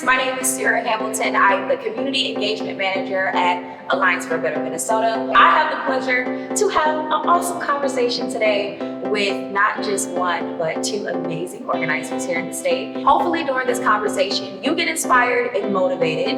My name is Sarah Hamilton. I'm the Community Engagement Manager at Alliance for a Better Minnesota. I have the pleasure to have an awesome conversation today with not just one, but two amazing organizers here in the state. Hopefully during this conversation, you get inspired and motivated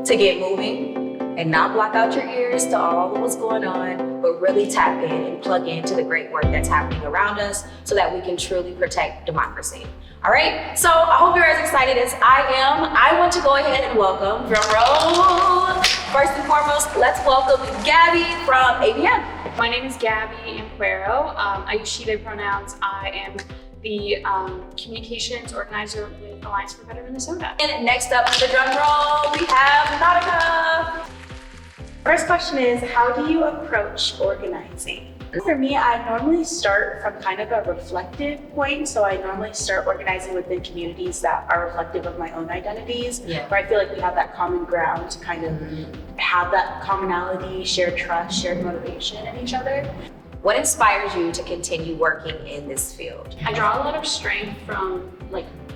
to get moving and not block out your ears to all of what's going on, but really tap in and plug into the great work that's happening around us so that we can truly protect democracy. All right, so I hope you're as excited as I am. I want to go ahead and welcome, drum roll. First and foremost, let's welcome Gabby from ABM. My name is Gabby Ampuero. I use she, they pronouns. I am the communications organizer with Alliance for Better Minnesota. And next up on the drum roll, we have Nautica. First question is, how do you approach organizing? For me, I normally start from kind of a reflective point. So I normally start organizing within communities that are reflective of my own identities, where I feel like we have that common ground to kind of have that commonality, shared trust, shared motivation in each other. What inspires you to continue working in this field? I draw a lot of strength from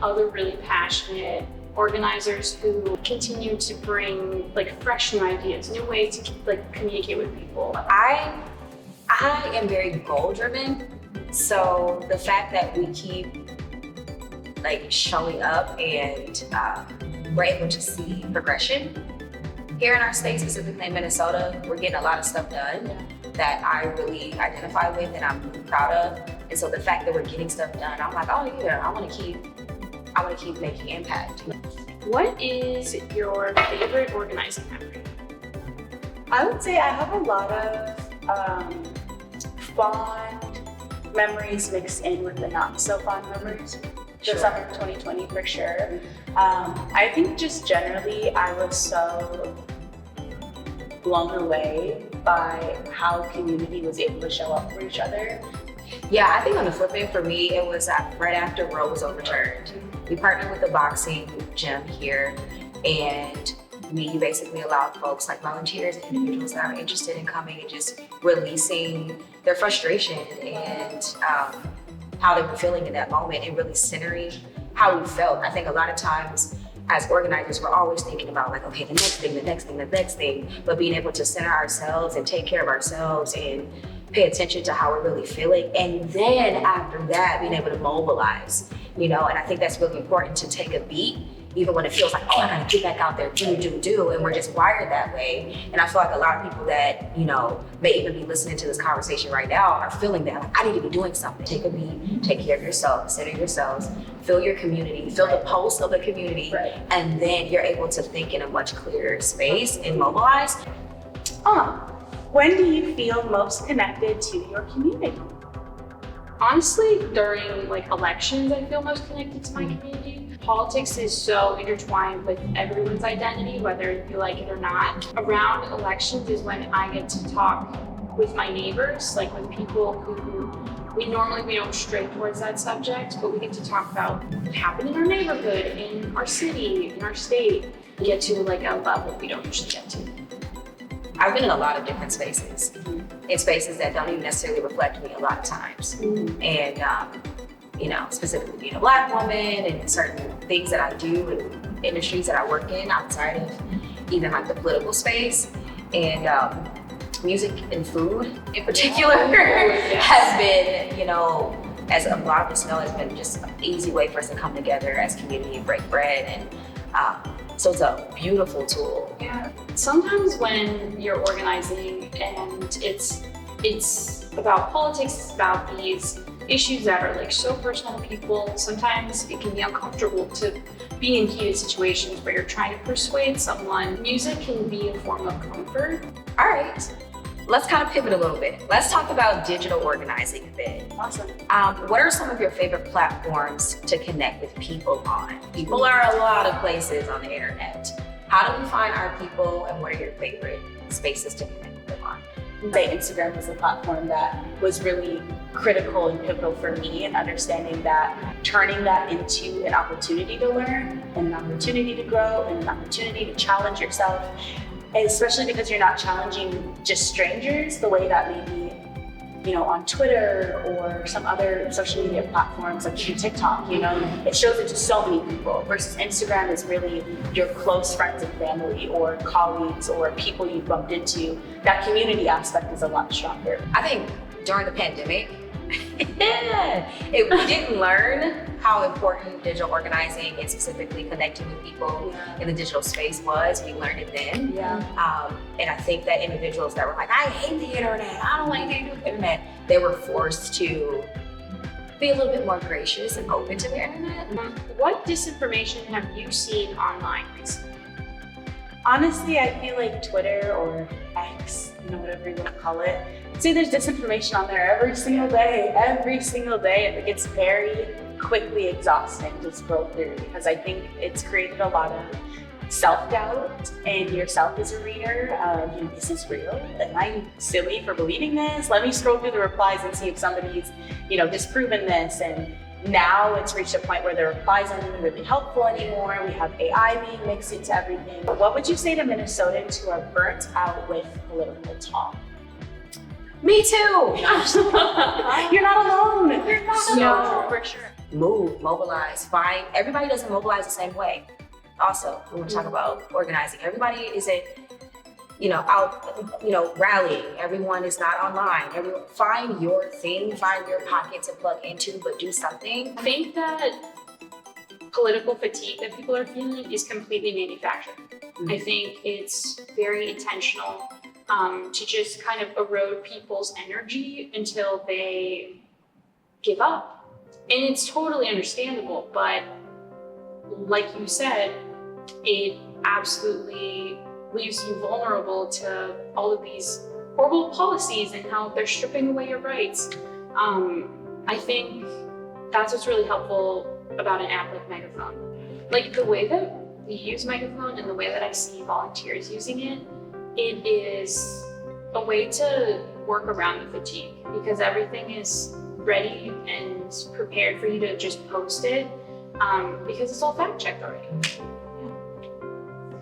other really passionate organizers who continue to bring fresh new ideas, new ways to communicate with people. I am very goal driven, so the fact that we keep showing up and we're able to see progression here in our state, specifically in Minnesota, we're getting a lot of stuff done that I really identify with and I'm really proud of. And so the fact that we're getting stuff done, I'm like, oh yeah, I want to keep making impact. What is your favorite organizing memory? I would say I have a lot of fond memories mixed in with the not so fond memories. The summer of 2020 for sure. I think just generally I was so blown away by how community was able to show up for each other. Yeah, I think on the flip end for me, it was right after Roe was overturned. We partnered with the boxing gym here, and we basically allowed folks like volunteers and individuals that are interested in coming and just releasing their frustration and how they were feeling in that moment and really centering how we felt. I think a lot of times as organizers, we're always thinking about okay, the next thing, but being able to center ourselves and take care of ourselves and pay attention to how we're really feeling. And then after that, being able to mobilize, and I think that's really important to take a beat, even when it feels like, oh, I gotta get back out there, do, and we're just wired that way. And I feel like a lot of people that, may even be listening to this conversation right now are feeling that, I need to be doing something. Take a beat, take care of yourself, center yourselves, feel your community, feel the pulse of the community, and then you're able to think in a much clearer space and mobilize. When do you feel most connected to your community? Honestly, during elections, I feel most connected to my community. Politics is so intertwined with everyone's identity, whether you like it or not. Around elections is when I get to talk with my neighbors, with people who we don't stray towards that subject, but we get to talk about what happened in our neighborhood, in our city, in our state. We get to a level we don't usually get to. I've been in a lot of different spaces, in spaces that don't even necessarily reflect me a lot of times. And, specifically being a Black woman and certain things that I do and industries that I work in outside of even the political space. And music and food in particular has been, as a lot of us know, has been just an easy way for us to come together as community and break bread. And so it's a beautiful tool. Yeah. Sometimes when you're organizing and it's about politics, it's about these issues that are so personal to people, sometimes it can be uncomfortable to be in heated situations where you're trying to persuade someone. Music can be a form of comfort. All right. Let's kind of pivot a little bit. Let's talk about digital organizing a bit. Awesome. What are some of your favorite platforms to connect with people on? People are a lot of places on the internet. How do we find our people, and what are your favorite spaces to connect with them on? Say Instagram was a platform that was really critical and pivotal for me in understanding that, turning that into an opportunity to learn and an opportunity to grow and an opportunity to challenge yourself. And especially because you're not challenging just strangers the way that maybe on Twitter or some other social media platforms like TikTok, it shows it to so many people versus Instagram is really your close friends and family or colleagues or people you bumped into. That community aspect is a lot stronger. I think during the pandemic, we didn't learn how important digital organizing and specifically connecting with people in the digital space was. We learned it then. And I think that individuals that were like, I hate the internet, I don't want anything to do with the internet, they were forced to be a little bit more gracious and open to the internet. What disinformation have you seen online recently? Honestly, I feel like Twitter or X, whatever you want to call it, see there's disinformation on there every single day, and it gets very quickly exhausting to scroll through because I think it's created a lot of self-doubt in yourself as a reader. Is this real? Am I silly for believing this? Let me scroll through the replies and see if somebody's, disproven this. And now it's reached a point where the replies aren't even really helpful anymore. We have AI being mixed into everything. What would you say to Minnesotans who are burnt out with political talk? Me too. You're not alone. You're not alone. For sure. Move, mobilize, find. Everybody doesn't mobilize the same way. Also, we want to talk about organizing. Everybody isn't, out, rallying. Everyone is not online. Everyone, find your thing, find your pocket to plug into, but do something. I think that political fatigue that people are feeling is completely manufactured. I think it's very intentional to just kind of erode people's energy until they give up. And it's totally understandable, but like you said, it absolutely leaves you vulnerable to all of these horrible policies and how they're stripping away your rights. I think that's what's really helpful about an app like Megaphone. Like the way that we use Megaphone and the way that I see volunteers using it, it is a way to work around the fatigue because everything is ready and prepared for you to just post it because it's all fact checked already.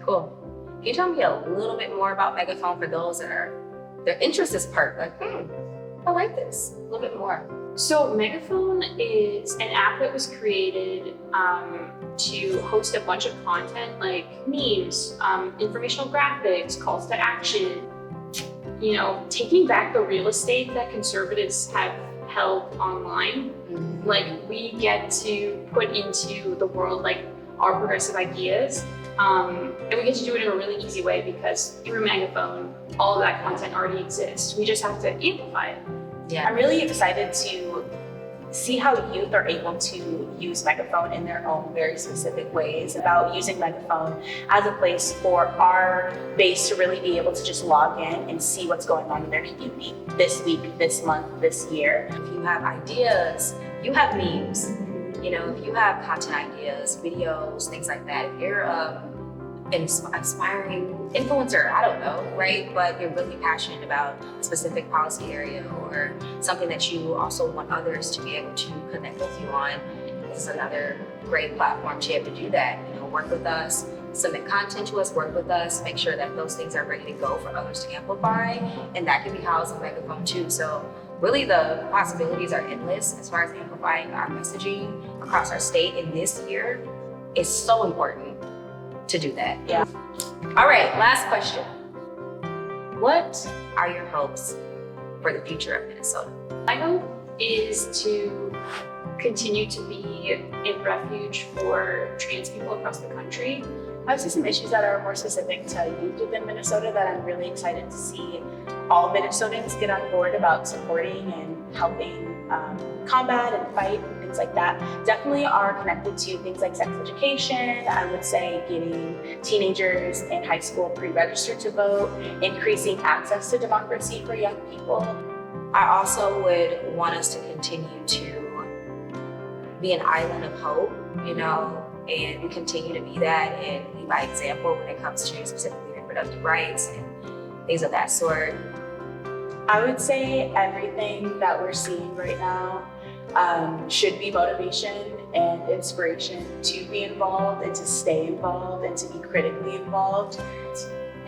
Cool. Can you tell me a little bit more about Megaphone for those that are, their interest is part, like, I like this, a little bit more. So Megaphone is an app that was created to host a bunch of content like memes, informational graphics, calls to action, taking back the real estate that conservatives have held online. Like we get to put into the world like our progressive ideas. And we get to do it in a really easy way because through Megaphone, all of that content already exists. We just have to amplify it. Yeah. I'm really excited to see how youth are able to use Megaphone in their own very specific ways, about using Megaphone as a place for our base to really be able to just log in and see what's going on in their community this week, this month, this year. If you have ideas, you have memes, if you have content ideas, videos, things like that, if you're an aspiring influencer, I don't know, right? But you're really passionate about a specific policy area or something that you also want others to be able to connect with you on, this is another great platform to be able to do that. Work with us, submit content to us, work with us, make sure that those things are ready to go for others to amplify, and that can be housed in Megaphone too. So really the possibilities are endless as far as amplifying our messaging across our state in this year is so important to do that. Yeah. All right, last question. What are your hopes for the future of Minnesota? My hope is to continue to be a refuge for trans people across the country. I see some issues that are more specific to youth within Minnesota that I'm really excited to see all Minnesotans get on board about supporting and helping combat and fight and things like that. Definitely are connected to things like sex education. I would say getting teenagers in high school pre-registered to vote, increasing access to democracy for young people. I also would want us to continue to be an island of hope, and continue to be that and lead by example when it comes to specifically reproductive rights and things of that sort. I would say everything that we're seeing right now should be motivation and inspiration to be involved and to stay involved and to be critically involved.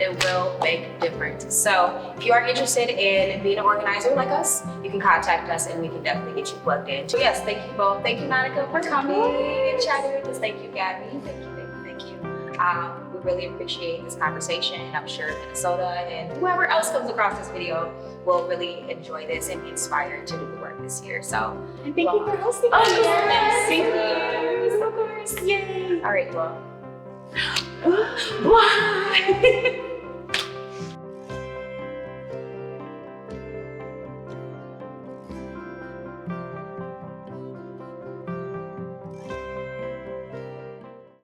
It will make a difference. So if you are interested in being an organizer like us, you can contact us and we can definitely get you plugged in. So yes, thank you both. Thank you, Monica, for coming and chatting with us. Thank you, Gabby. Thank you. We really appreciate this conversation, and I'm sure Minnesota and whoever else comes across this video will really enjoy this and be inspired to do the work this year. So And thank you for hosting oh, us. yes. Thank you. Of course. Yay. All right, well. Bye.